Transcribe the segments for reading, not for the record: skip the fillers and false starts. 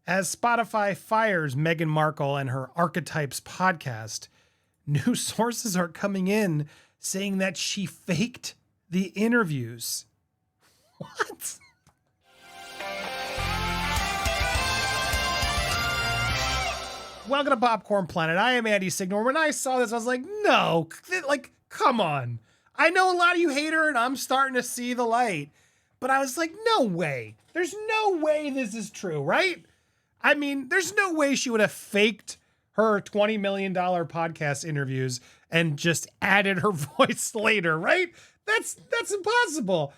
As Spotify fires Meghan Markle and her Archetypes podcast, new sources are coming in saying that she faked the interviews. What? Welcome to Popcorn Planet. I am Andy Signore. When I saw this, I was like, no, like, come on. I know a lot of you hate her and I'm starting to see the light, but I was like, no way. There's no way this is true, right? I mean, there's no way she would have faked her $20 million podcast interviews and just added her voice later, right? That's impossible.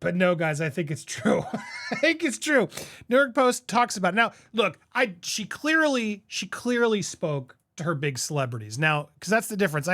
But no, guys, I think it's true. I think it's true. New York Post talks about it. Now, look, she clearly spoke to her big celebrities. Now, because that's the difference.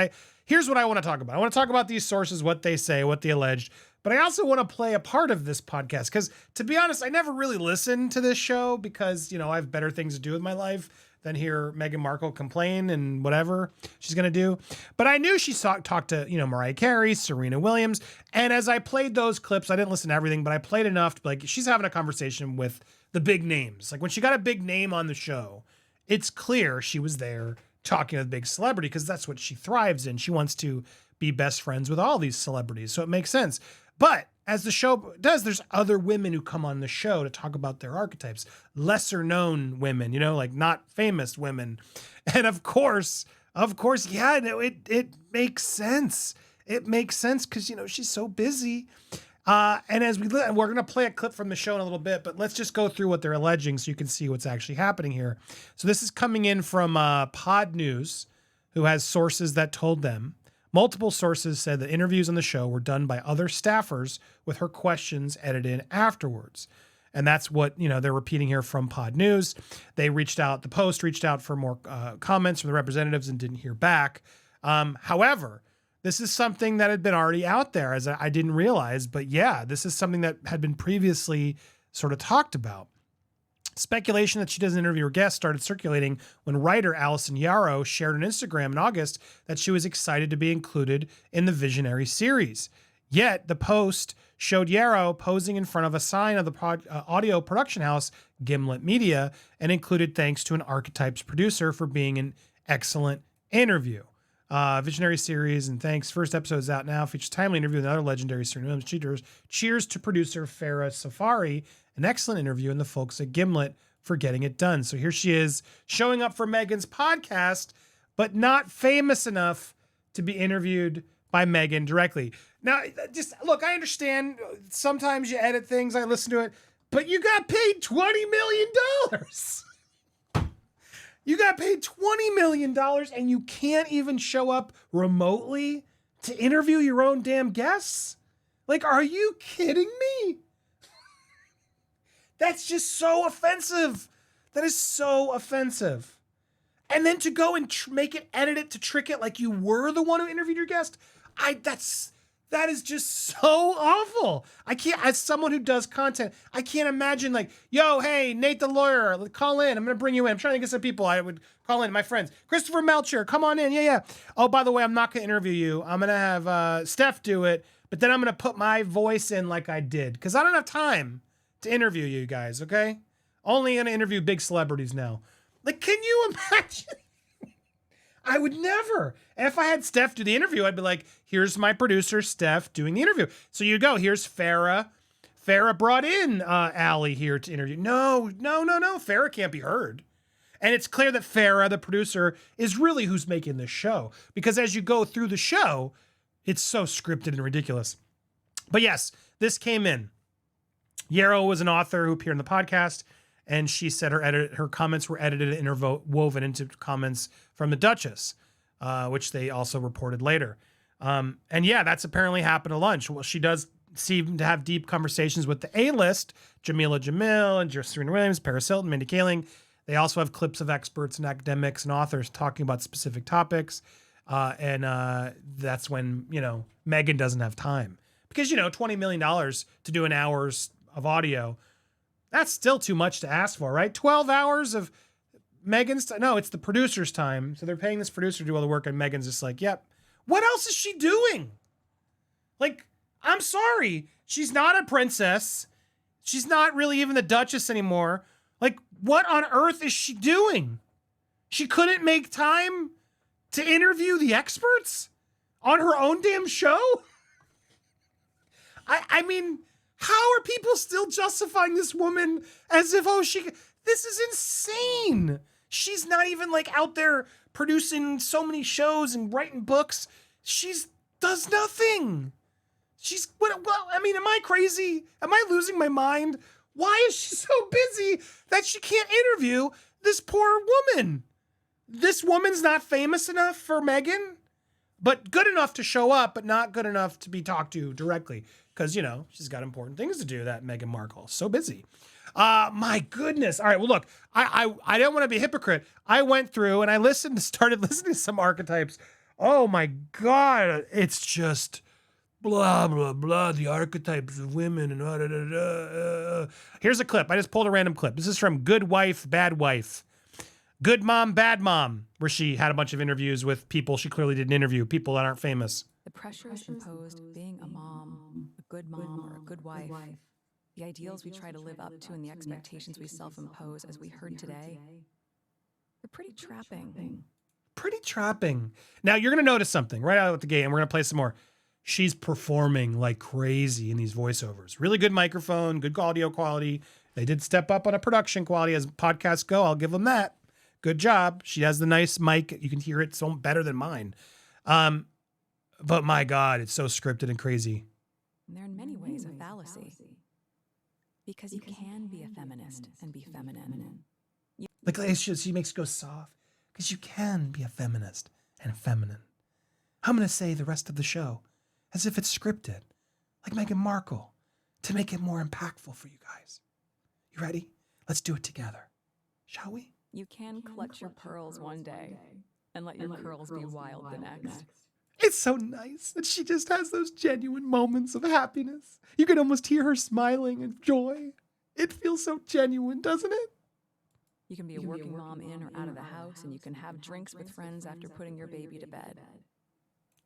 Here's what I want to talk about. I want to talk about these sources, what they say, what they alleged. But I also want to play a part of this podcast because, to be honest, I never really listened to this show because, I have better things to do with my life than hear Meghan Markle complain and whatever she's going to do. But I knew she talked to, Mariah Carey, Serena Williams. And as I played those clips, I didn't listen to everything, but I played enough to be like, she's having a conversation with the big names. Like when she got a big name on the show, it's clear she was there talking to the big celebrity because that's what she thrives in. She wants to be best friends with all these celebrities. So it makes sense. But as the show does, there's other women who come on the show to talk about their archetypes, lesser known women, like not famous women. And of course, yeah, no, it makes sense. It makes sense because, she's so busy. And as we're going to play a clip from the show in a little bit, but let's just go through what they're alleging so you can see what's actually happening here. So this is coming in from Pod News, who has sources that told them. Multiple sources said the interviews on the show were done by other staffers with her questions edited afterwards. And that's what, they're repeating here from Pod News. The Post reached out for more comments from the representatives and didn't hear back. However, this is something that had been already out there, as I didn't realize. But yeah, this is something that had been previously sort of talked about. Speculation that she doesn't interview her guests started circulating when writer Alison Yarrow shared on Instagram in August that she was excited to be included in the Visionary series. Yet, the Post showed Yarrow posing in front of a sign of the audio production house, Gimlet Media, and included thanks to an Archetypes producer for being an excellent interview. Visionary series and thanks. First episode is out now. Features timely interview with another legendary Serena Williams. Cheers to producer Farah Safari. An excellent interview and the folks at Gimlet for getting it done. So here she is showing up for Meghan's podcast, but not famous enough to be interviewed by Meghan directly. Now, just look, I understand sometimes you edit things. I listen to it, but you got paid $20 million. You got paid $20 million and you can't even show up remotely to interview your own damn guests? Like, are you kidding me? That's just so offensive. That is so offensive. And then to go and edit it to trick it like you were the one who interviewed your guest. That is just so awful. I can't, as someone who does content, I can't imagine like, yo, hey, Nate the lawyer, call in. I'm going to bring you in. I'm trying to get some people. I would call in, my friends. Christopher Melcher, come on in. Yeah. Oh, by the way, I'm not going to interview you. I'm going to have Steph do it, but then I'm going to put my voice in like I did because I don't have time to interview you guys, okay? Only going to interview big celebrities now. Like, can you imagine? I would never. And if I had Steph do the interview, I'd be like, here's my producer, Steph, doing the interview. So you go, here's Farah. Farah brought in Allie here to interview. No. Farah can't be heard. And it's clear that Farah, the producer, is really who's making this show. Because as you go through the show, it's so scripted and ridiculous. But yes, this came in. Yarrow was an author who appeared in the podcast, and she said her comments were edited and interwoven into comments from the Duchess, which they also reported later. And yeah, that's apparently happened at lunch. Well, she does seem to have deep conversations with the A-list, Jamila Jamil and Serena Williams, Paris Hilton, Mindy Kaling. They also have clips of experts and academics and authors talking about specific topics. And that's when, Meghan doesn't have time. Because, $20 million to do an hour's of audio, that's still too much to ask for, right? 12 hours of Meghan's time. No, it's the producer's time. So they're paying this producer to do all the work, and Meghan's just like, yep. What else is she doing? Like, I'm sorry. She's not a princess. She's not really even the Duchess anymore. Like, What on earth is she doing? She couldn't make time to interview the experts on her own damn show? I mean, how are people still justifying this woman as if, this is insane. She's not even like out there producing so many shows and writing books. She's does nothing. Am I crazy? Am I losing my mind? Why is she so busy that she can't interview this poor woman? This woman's not famous enough for Meghan, but good enough to show up, but not good enough to be talked to directly. Because, she's got important things to do, that Meghan Markle. So busy. My goodness. All right, well, look, I don't want to be a hypocrite. I went through and I started listening to some archetypes. Oh my God. It's just blah, blah, blah. The archetypes of women and da, da, da, da. Here's a clip. I just pulled a random clip. This is from Good Wife, Bad Wife. Good Mom, Bad Mom, where she had a bunch of interviews with people she clearly didn't interview, people that aren't famous. The pressures imposed being a mom, a good mom, or a good wife, the ideals we try to live up to and the expectations we self-impose, as we heard today, they're pretty trapping. Pretty trapping. Now, you're going to notice something right out of the gate, and we're going to play some more. She's performing like crazy in these voiceovers. Really good microphone, good audio quality. They did step up on a production quality as podcasts go. I'll give them that. Good job. She has the nice mic. You can hear it so better than mine. But my God, it's so scripted and crazy. And they're in many ways a fallacy. Because you can be a feminist and be feminine. She makes it go soft. Because you can be a feminist and feminine. I'm going to say the rest of the show as if it's scripted, like Meghan Markle, to make it more impactful for you guys. You ready? Let's do it together. Shall we? You can clutch your pearls one day and let your curls be wild the next. It's so nice that she just has those genuine moments of happiness. You can almost hear her smiling and joy. It feels so genuine, doesn't it? You can be a working mom in or out of the house, and you can have drinks with friends after putting your baby to bed.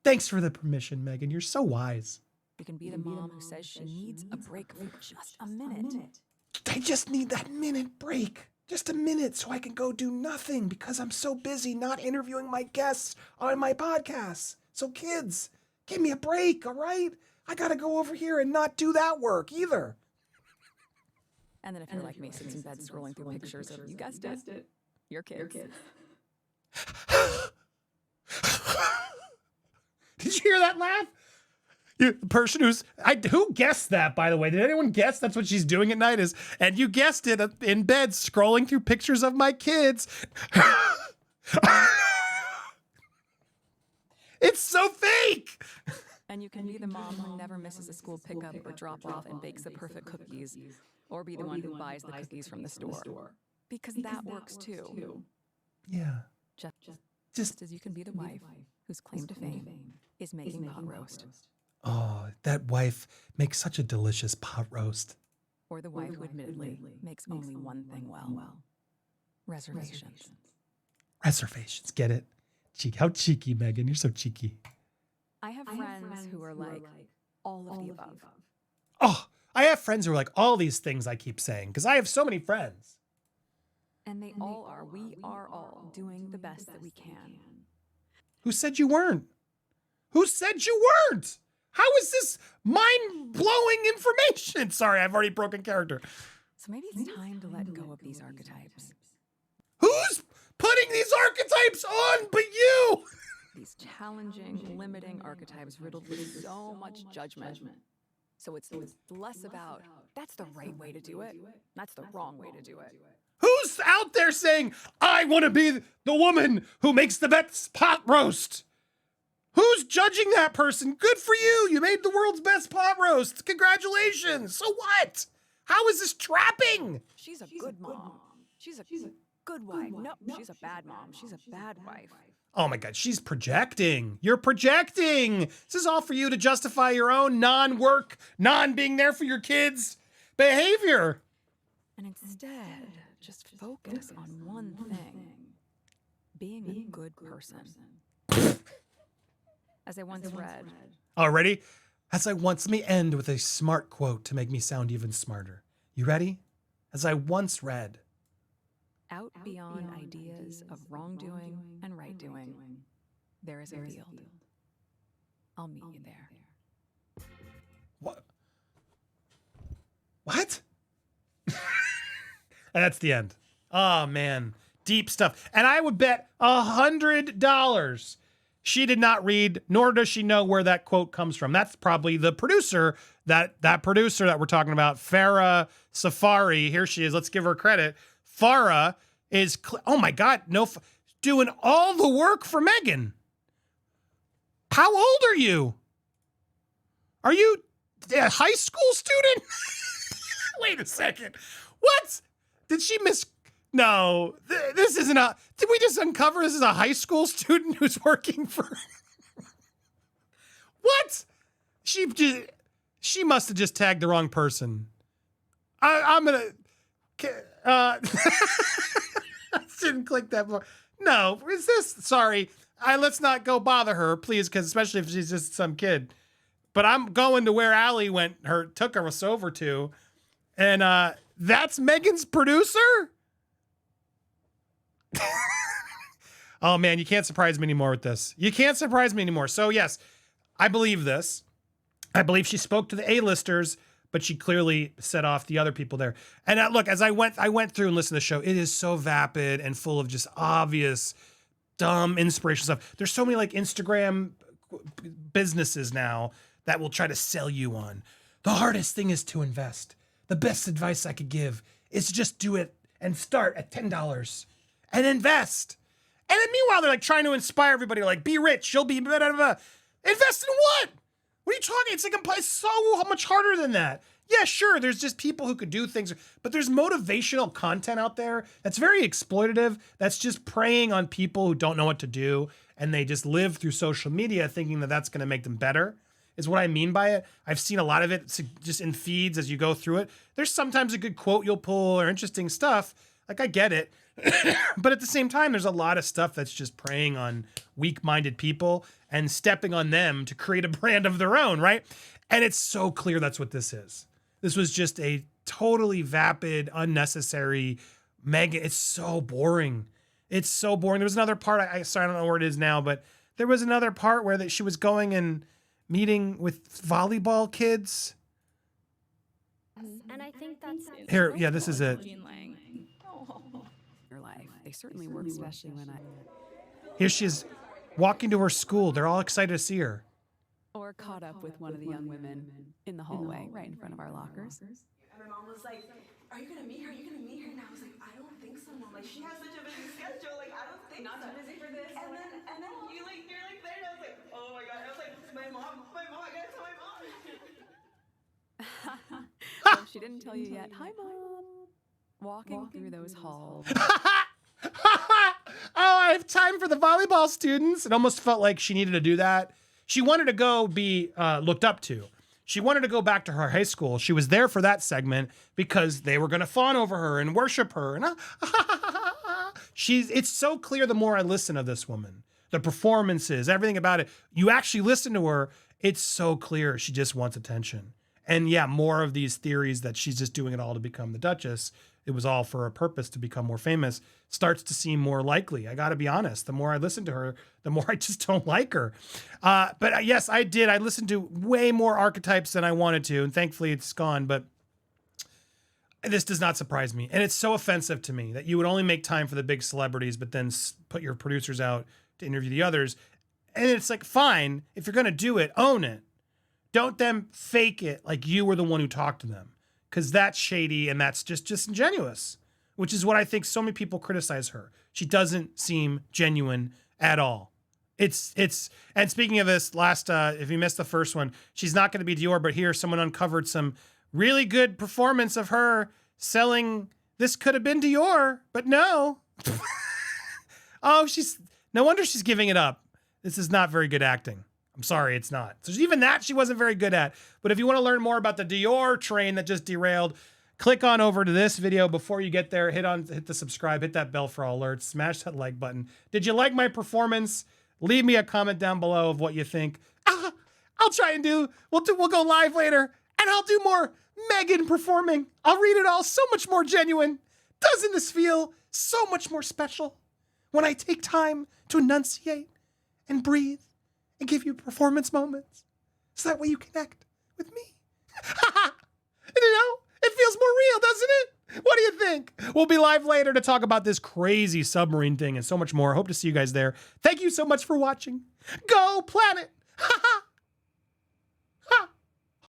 Thanks for the permission, Meghan. You're so wise. You can be the mom who says she needs a break for just a minute. I just need that minute break. Just a minute so I can go do nothing because I'm so busy not interviewing my guests on my podcasts. So kids, give me a break, all right? I gotta go over here and not do that work either. And then if you're like me, sits in bed scrolling through pictures of, you guessed it, your kids. Did you hear that laugh? The person who guessed that, by the way? Did anyone guess that's what she's doing at night? And you guessed it, in bed scrolling through pictures of my kids. It's so fake. And you can be the mom who never misses a school pickup or drop off and bakes the perfect cookies, or be the one who buys the cookies from the store. Because that works too. Yeah. Just as you can be the wife whose claim to fame is making pot roast. Oh, that wife makes such a delicious pot roast. Or the wife who admittedly makes only one thing well. Reservations. Reservations, get it? How cheeky, Meghan. You're so cheeky. I have friends who are like, all of the above. Oh, I have friends who are like, all these things I keep saying, because I have so many friends. And they all are. We are all doing the best that we can. Who said you weren't? Who said you weren't? How is this mind-blowing information? Sorry, I've already broken character. So maybe it's time to let go of these archetypes. Who's putting these archetypes on but you? These challenging, limiting archetypes riddled with so much judgment. So it's less about, that's the right way to do it, that's the wrong way to do it. Who's out there saying, I want to be the woman who makes the best pot roast? Who's judging that person? Good for you. You made the world's best pot roast. Congratulations. So what? How is this trapping? She's a good mom. She's a good wife. No, she's a bad mom. She's a bad wife. Oh my God, she's projecting. You're projecting. This is all for you to justify your own non-work, non-being there for your kids' behavior. And instead, just focus on one thing. Being a good person. As I once read. Oh, ready? Let me end with a smart quote to make me sound even smarter. You ready? As I once read, Out beyond ideas of wrongdoing and right doing, there is a field. I'll meet you there. What? What? And that's the end. Oh, man. Deep stuff. And I would bet $100 she did not read, nor does she know where that quote comes from. That's probably the producer, that producer that we're talking about, Farah Safari. Here she is. Let's give her credit. Farah is, oh my God, doing all the work for Meghan. How old are you? Are you a high school student? Wait a second. What? Did she miss? No, this isn't a, did we just uncover this is a high school student who's working for? What? She must have just tagged the wrong person. I'm gonna, didn't click that more. No, is this, sorry. Let's not go bother her, please, because especially if she's just some kid. But I'm going to where Allie took us over to. And that's Meghan's producer? Oh, man, you can't surprise me anymore with this. You can't surprise me anymore. So, yes, I believe this. I believe she spoke to the A-listers, but she clearly set off the other people there. And look, as I went through and listened to the show, it is so vapid and full of just obvious, dumb, inspirational stuff. There's so many like Instagram businesses now that will try to sell you on. The hardest thing is to invest. The best advice I could give is to just do it and start at $10 and invest. And then meanwhile, they're like trying to inspire everybody, like, be rich, you'll be, blah, blah, blah. Invest in what? What are you talking? It's like so much harder than that. Yeah, sure, there's just people who could do things, but there's motivational content out there that's very exploitative, that's just preying on people who don't know what to do, and they just live through social media thinking that that's going to make them better, is what I mean by it. I've seen a lot of it just in feeds as you go through it. There's sometimes a good quote you'll pull or interesting stuff. Like, I get it. But at the same time, there's a lot of stuff that's just preying on weak-minded people and stepping on them to create a brand of their own, right? And it's so clear that's what this is. This was just a totally vapid, unnecessary Meghan. It's so boring. It's so boring. There was another part, sorry, I don't know where it is now, but there was another part where that she was going and meeting with volleyball kids. And I think that's Here, yeah, this is it. Your life. They certainly work, especially when Here she is walking to her school. They're all excited to see her. Or caught up with one of the young women in the hallway, right in front of our lockers. And my mom was like, are you gonna meet her? Are you gonna meet her? And I was like, I don't think so, Mom. Like, she has such a busy schedule. Like, I don't think Not so. too busy for this. And then you're like there, and I was like, oh my God. I was like, my mom, I gotta tell my mom. Well, she didn't tell you yet. Hi, Mom. Walking through those halls. Oh, I have time for the volleyball students. It almost felt like she needed to do that. She wanted to go be looked up to. She wanted to go back to her high school. She was there for that segment because they were going to fawn over her and worship her. And it's so clear the more I listen to this woman, the performances, everything about it. You actually listen to her. It's so clear she just wants attention. And yeah, more of these theories that she's just doing it all to become the Duchess. It was all for a purpose to become more famous, starts to seem more likely. I got to be honest. The more I listen to her, the more I just don't like her. But yes, I did. I listened to way more archetypes than I wanted to, and thankfully it's gone. But this does not surprise me. And it's so offensive to me that you would only make time for the big celebrities, but then put your producers out to interview the others. And it's like, fine, if you're going to do it, own it. Don't them fake it like you were the one who talked to them. Because that's shady and that's just disingenuous, which is what I think so many people criticize her. She doesn't seem genuine at all. And speaking of this, if you missed the first one, she's not going to be Dior, but here someone uncovered some really good performance of her selling, this could have been Dior, but no. Oh, no wonder she's giving it up. This is not very good acting. I'm sorry, it's not. So even that she wasn't very good at. But if you want to learn more about the Dior train that just derailed, click on over to this video. Before you get there, hit the subscribe, hit that bell for all alerts, smash that like button. Did you like my performance? Leave me a comment down below of what you think. I'll try and we'll go live later, and I'll do more Meghan performing. I'll read it all so much more genuine. Doesn't this feel so much more special when I take time to enunciate and breathe and give you performance moments. So that way you connect with me. You know, it feels more real, doesn't it? What do you think? We'll be live later to talk about this crazy submarine thing and so much more. Hope to see you guys there. Thank you so much for watching. Go Planet!